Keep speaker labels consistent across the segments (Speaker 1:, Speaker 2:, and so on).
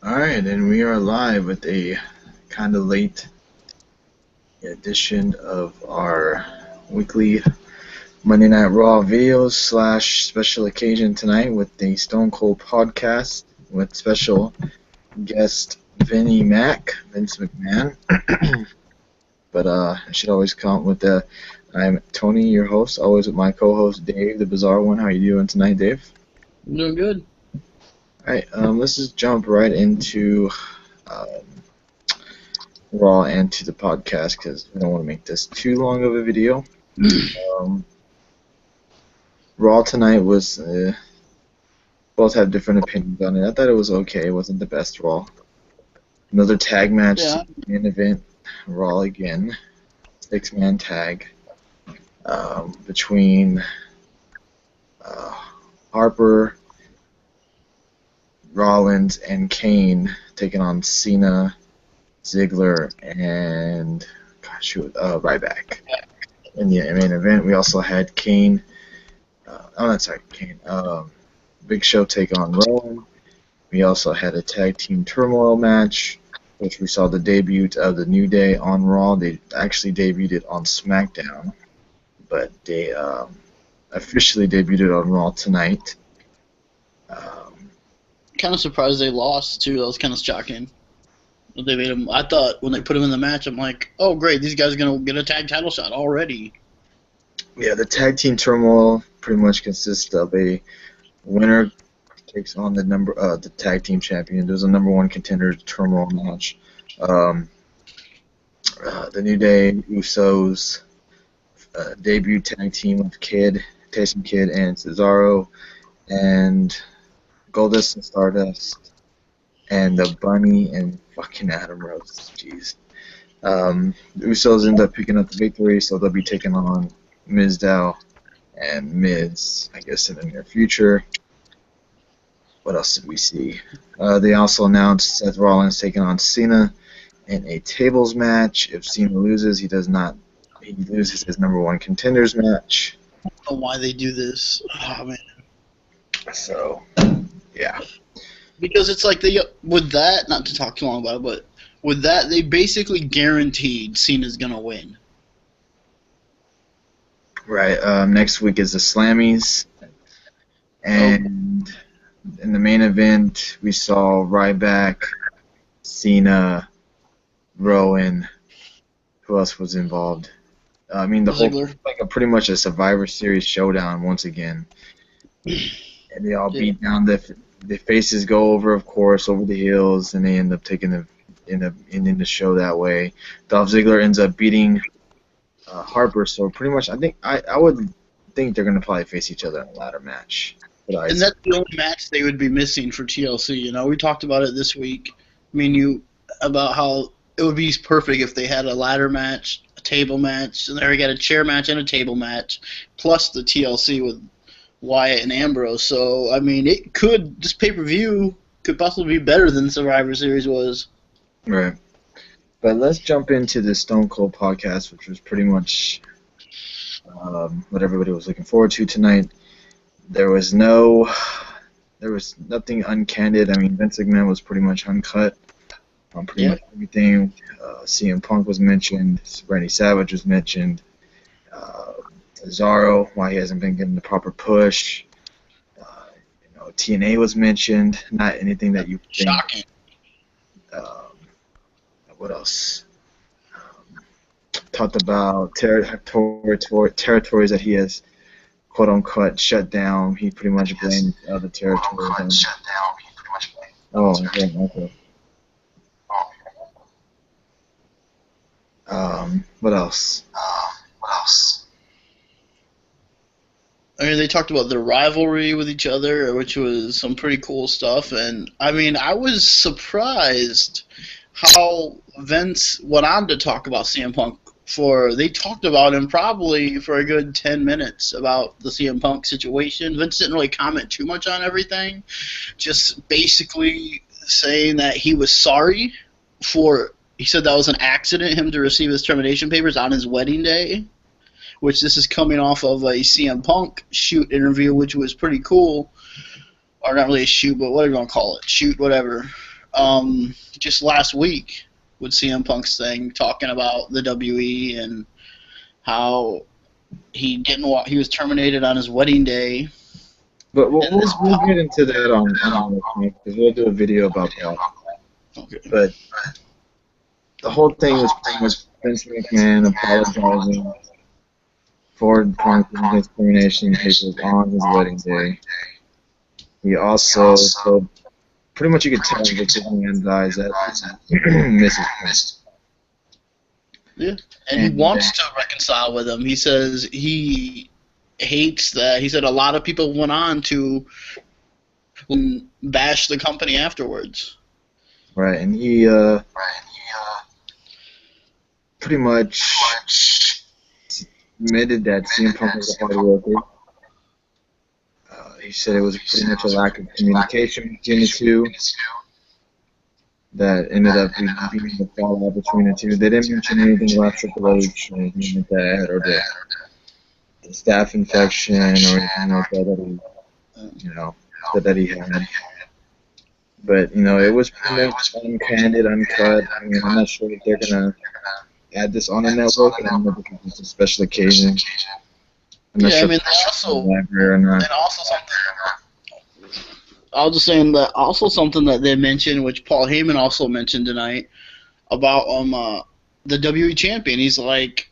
Speaker 1: Alright, and we are live with a kind of late edition of our weekly Monday Night Raw videos slash special occasion tonight with the StoneCold Podcast with special guest Vince McMahon. But I should always count with I'm Tony, your host, always with my co-host Dave, the bizarre one. How are you doing tonight, Dave?
Speaker 2: I'm doing good.
Speaker 1: Alright, let's just jump right into Raw and to the podcast because I don't want to make this too long of a video. Raw tonight was both have different opinions on it. I thought it was okay. It wasn't the best Raw. Another tag match, main event, Raw again, 6-man tag between Harper, Rollins, and Kane taking on Cena, Ziggler, and Ryback. In the main event, we also had Kane. Big Show take on Rowan. We also had a tag team turmoil match, which we saw the debut of the New Day on Raw. They actually debuted it on SmackDown, but they officially debuted it on Raw tonight.
Speaker 2: Kind of surprised they lost too. That was kind of shocking. They made him. I thought when they put him in the match, I'm like, oh great, these guys are gonna get a tag title shot already.
Speaker 1: Yeah, the tag team turmoil pretty much consists of a winner takes on the tag team champion. There's a number one contender turmoil match. The New Day Usos debut tag team of Tyson Kidd and Cesaro, and Goldust and Stardust, and the Bunny and fucking Adam Rose. Jeez. The Usos end up picking up the victory, so they'll be taking on Mizdow and Miz, I guess, in the near future. What else did we see? They also announced Seth Rollins taking on Cena in a tables match. If Cena loses, he loses his number one contenders match.
Speaker 2: I don't know why they do this. Oh man.
Speaker 1: So, yeah.
Speaker 2: Because it's like with that, not to talk too long about it, but with that, they basically guaranteed Cena's gonna win.
Speaker 1: Right. Next week is the Slammies, and in the main event, we saw Ryback, Cena, Rowan. Who else was involved? I mean, the
Speaker 2: Ziggler.
Speaker 1: whole pretty much a Survivor Series showdown once again, and they all beat down the faces. Go over, of course, over the heels, and they end up taking ending the show that way. Dolph Ziggler ends up beating Harper, so pretty much I would think they're gonna probably face each other in a ladder match.
Speaker 2: And that's the only match they would be missing for TLC. You know, we talked about it this week. About how it would be perfect if they had a ladder match, a table match, and they got a chair match and a table match, plus the TLC with Wyatt and Ambrose. So this pay-per-view could possibly be better than Survivor Series was.
Speaker 1: Right. But let's jump into the StoneCold Podcast, which was pretty much what everybody was looking forward to tonight. There was nothing uncandid. I mean, Vince McMahon was pretty much uncut on pretty much everything. CM Punk was mentioned. Randy Savage was mentioned. Cesaro, why he hasn't been getting the proper push. TNA was mentioned. Not anything that you think.
Speaker 2: Shocking.
Speaker 1: What else? Talked about territories that he has, quote unquote, shut down. He pretty much blamed other territories. Oh, okay. What else?
Speaker 2: They talked about their rivalry with each other, which was some pretty cool stuff. And, I was surprised how Vince went on to talk about CM Punk. They talked about him probably for a good 10 minutes about the CM Punk situation. Vince didn't really comment too much on everything, just basically saying that he was sorry he said that was an accident, him to receive his termination papers on his wedding day, which this is coming off of a CM Punk shoot interview, which was pretty cool. Or not really a shoot, but whatever you want to call it. Shoot, whatever. just last week with CM Punk's thing, talking about the WE and how he was terminated on his wedding day.
Speaker 1: But we'll get into that on because we'll do a video about that.
Speaker 2: Okay.
Speaker 1: But the whole thing was pretty much Vince McMahon apologizing for Punk's discrimination papers on his wedding day. He also, so pretty much you could tell that the man's eyes that Mrs. Prince.
Speaker 2: Yeah, and he wants to reconcile with him. He says he hates that. He said a lot of people went on to bash the company afterwards.
Speaker 1: Right, and he pretty much admitted that CM Punk was a hard worker. He said it was pretty much a lack of communication between the two that ended up being the fallout between the two. They didn't mention anything about Triple H or anything like that, or the staph infection or anything like that he had. But, it was pretty much uncandid, uncut. I mean, I'm not sure if they're going to add this on the network, and I don't know if it's a special occasion.
Speaker 2: I mean, I was just saying that also something that they mentioned, which Paul Heyman also mentioned tonight, about the WWE champion. He's like,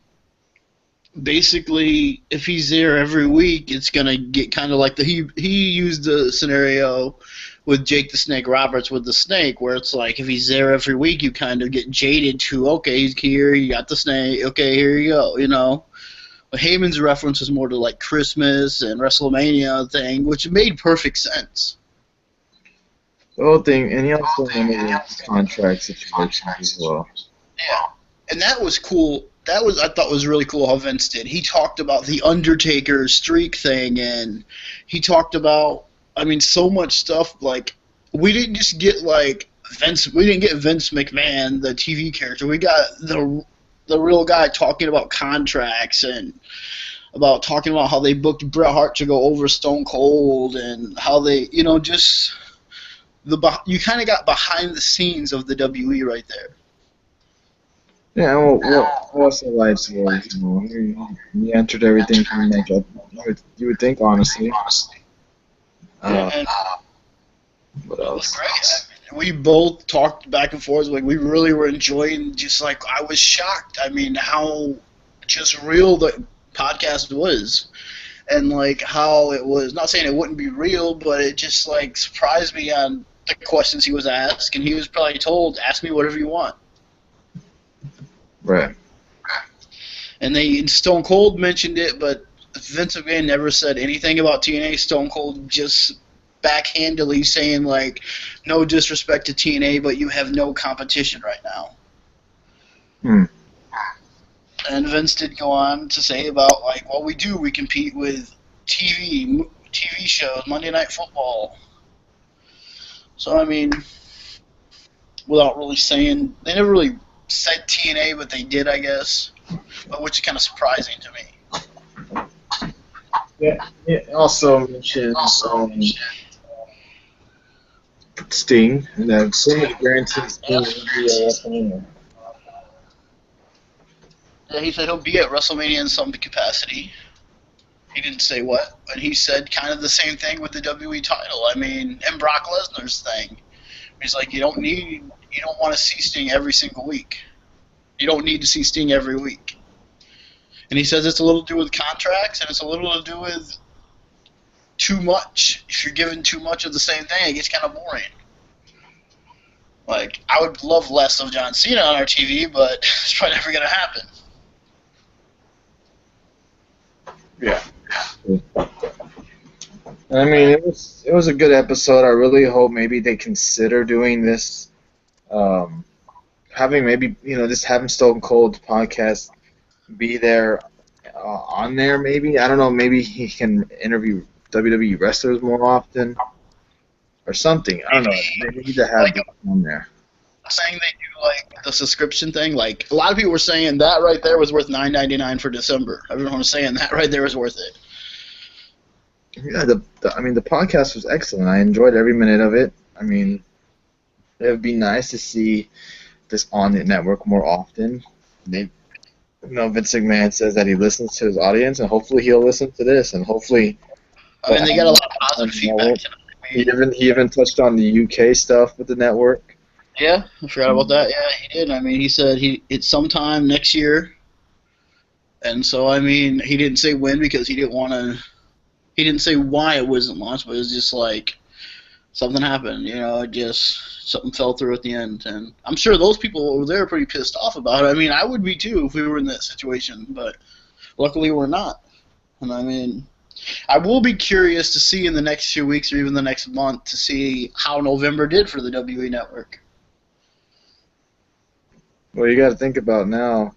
Speaker 2: basically, if he's there every week, it's gonna get kind of like he used the scenario with Jake the Snake Roberts with the snake, where it's like if he's there every week, you kind of get jaded to, okay, he's here, you got the snake, okay, here you go, But Heyman's reference is more to like Christmas and WrestleMania thing, which made perfect sense.
Speaker 1: The whole thing, and he also handled contract situations as well.
Speaker 2: Yeah, and that was cool. I thought was really cool how Vince did. He talked about the Undertaker streak thing, and he talked about, so much stuff. Like, we didn't just get like Vince. We didn't get Vince McMahon, the TV character. We got the real guy talking about contracts and about talking about how they booked Bret Hart to go over Stone Cold and how they, just you kind of got behind the scenes of the WWE right there.
Speaker 1: Yeah, what else the lights was, he entered everything pretty much up. You would think, honestly. What else?
Speaker 2: Great. We both talked back and forth. Like, we really were enjoying. Just like, I was shocked. How just real the podcast was, and like how it was. Not saying it wouldn't be real, but it just like surprised me on the questions he was asked, and he was probably told, "Ask me whatever you want."
Speaker 1: Right.
Speaker 2: And Stone Cold mentioned it, but Vince McMahon never said anything about TNA. Stone Cold just backhandedly saying, like, no disrespect to TNA, but you have no competition right now. And Vince did go on to say about, like, well, we compete with TV shows, Monday Night Football. So, without really saying, they never really said TNA, but they did, I guess, which is kind of surprising to me.
Speaker 1: Yeah, it also mentioned Sting, and that pretty much guarantees Sting will be at WrestleMania.
Speaker 2: Yeah, he said he'll be at WrestleMania in some capacity. He didn't say what, but he said kind of the same thing with the WWE title. And Brock Lesnar's thing. He's like, you don't want to see Sting every single week. You don't need to see Sting every week. And he says it's a little to do with contracts, and it's a little to do with too much. If you're given too much of the same thing, it gets kind of boring. Like, I would love less of John Cena on our TV, but it's probably never going to happen.
Speaker 1: Yeah. It was a good episode. I really hope maybe they consider doing this, having Stone Cold Podcast be there on there. Maybe, I don't know. Maybe he can interview WWE wrestlers more often or something. I don't know. They need to have it on there.
Speaker 2: Saying they do like the subscription thing. Like, a lot of people were saying that right there was worth $9.99 for December. Everyone was saying that right there was worth it.
Speaker 1: Yeah, the podcast was excellent. I enjoyed every minute of it. It would be nice to see this on the network more often. They, Vince McMahon says that he listens to his audience, and hopefully he'll listen to this, and hopefully.
Speaker 2: I mean, they got a lot of positive feedback tonight.
Speaker 1: He even touched on the UK stuff with the network.
Speaker 2: Yeah, I forgot about that. Yeah, he did. I mean, he said it's sometime next year, and so I mean, he didn't say when because he didn't want to. He didn't say why it wasn't launched, but it was just like something happened. Just something fell through at the end, and I'm sure those people over there are pretty pissed off about it. I mean, I would be too if we were in that situation, but luckily we're not. And I mean, I will be curious to see in the next few weeks or even the next month to see how November did for the WWE Network.
Speaker 1: Well, you got to think about now.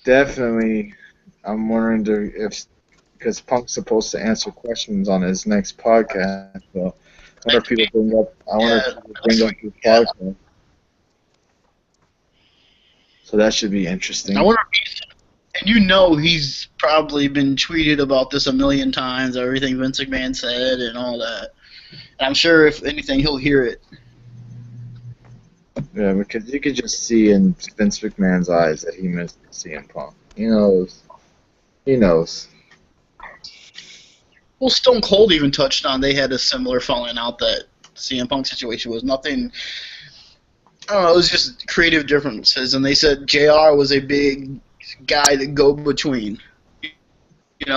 Speaker 1: Definitely, I'm wondering if because Punk's supposed to answer questions on his next podcast. So I wonder if people bring up. His podcast. So that should be interesting.
Speaker 2: I wonder if he's probably been tweeted about this a million times, everything Vince McMahon said and all that. And I'm sure if anything, he'll hear it.
Speaker 1: Yeah, because you could just see in Vince McMahon's eyes that he missed CM Punk. He knows.
Speaker 2: Well, Stone Cold even touched on they had a similar falling out that CM Punk situation was nothing. I don't know, it was just creative differences, and they said JR was a big guy to go between.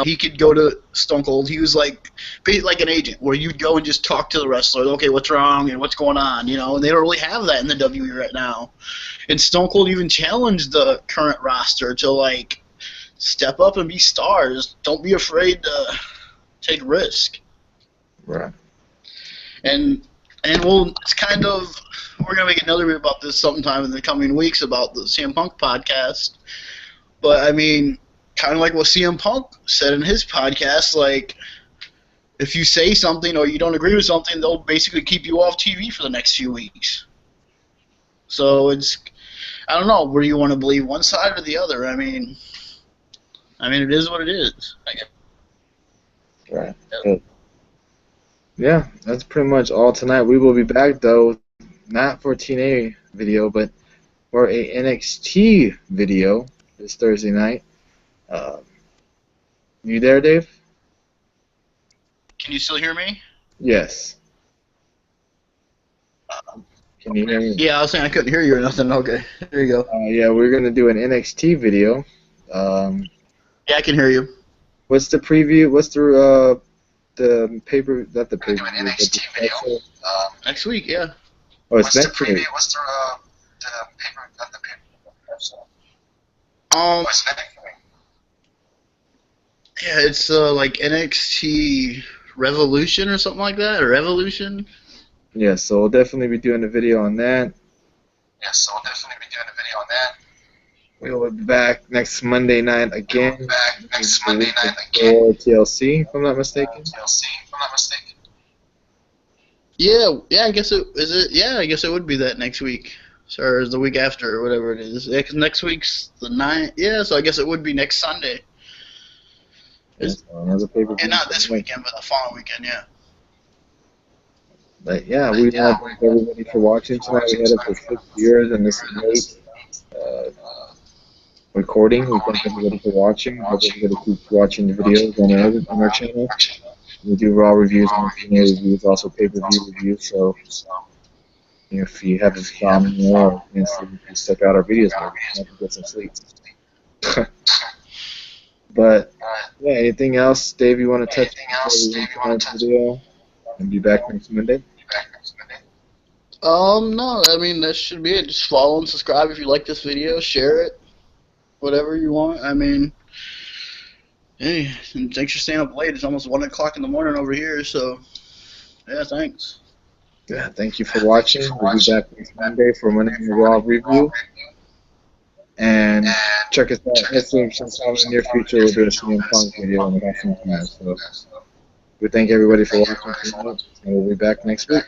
Speaker 2: He could go to Stone Cold. He was like an agent, where you'd go and just talk to the wrestler. Okay, what's wrong and what's going on? And they don't really have that in the WWE right now. And Stone Cold even challenged the current roster to step up and be stars. Don't be afraid to take risk.
Speaker 1: Right.
Speaker 2: And it's kind of, we're gonna make another video about this sometime in the coming weeks about the CM Punk podcast. But I mean, kind of like what CM Punk said in his podcast, if you say something or you don't agree with something, they'll basically keep you off TV for the next few weeks. So I don't know, where do you want to believe, one side or the other? I mean, it is what it is, I guess.
Speaker 1: Right. Yeah, that's pretty much all tonight. We will be back, though, not for a TNA video, but for a NXT video this Thursday night. You there, Dave?
Speaker 2: Can you still hear me?
Speaker 1: Yes. Can you hear me?
Speaker 2: Yeah, I was saying I couldn't hear you or nothing. Okay, there you go.
Speaker 1: Yeah, we're going to do an NXT video.
Speaker 2: Yeah, I can hear you.
Speaker 1: What's the preview? What's the paper? Not the paper.
Speaker 2: We're doing an NXT video next week. Yeah.
Speaker 1: Oh, it's next week.
Speaker 2: What's the paper? Not the paper. Yeah, it's like NXT Revolution or something like that, or Evolution.
Speaker 1: Yeah, so we'll definitely be doing a video on that. We will be back next Monday night again. For TLC, if I'm not mistaken.
Speaker 2: Yeah, I guess it is it. Yeah, I guess it would be that next week, or the week after, or whatever it is. Yeah, 'cause next week's the 9th. Yeah, so I guess it would be next Sunday. And not this weekend, but the following weekend. Yeah.
Speaker 1: But yeah, we want to thank everybody for watching tonight. We had it for 6 years, and this is late recording. We thank everybody for watching. Hope everybody keeps watching the videos on our channel. We do Raw reviews and TNA reviews, also pay-per-view reviews. So if you haven't found more, you can check out our videos. Maybe get some sleep. But yeah, anything else, Dave? You want to touch on the video and be back next Monday?
Speaker 2: No, I mean, that should be it. Just follow and subscribe if you like this video. Share it. Whatever you want. I mean, hey, and thanks for staying up late. It's almost 1 o'clock in the morning over here, so, yeah, thanks.
Speaker 1: Yeah, thank you for watching. We'll be back next Monday for Monday Raw review. And check us out. Hopefully, sometime in the near future, we'll do a CM Punk video and we'll have some time. So, we thank everybody for watching tonight, and we'll be back next week.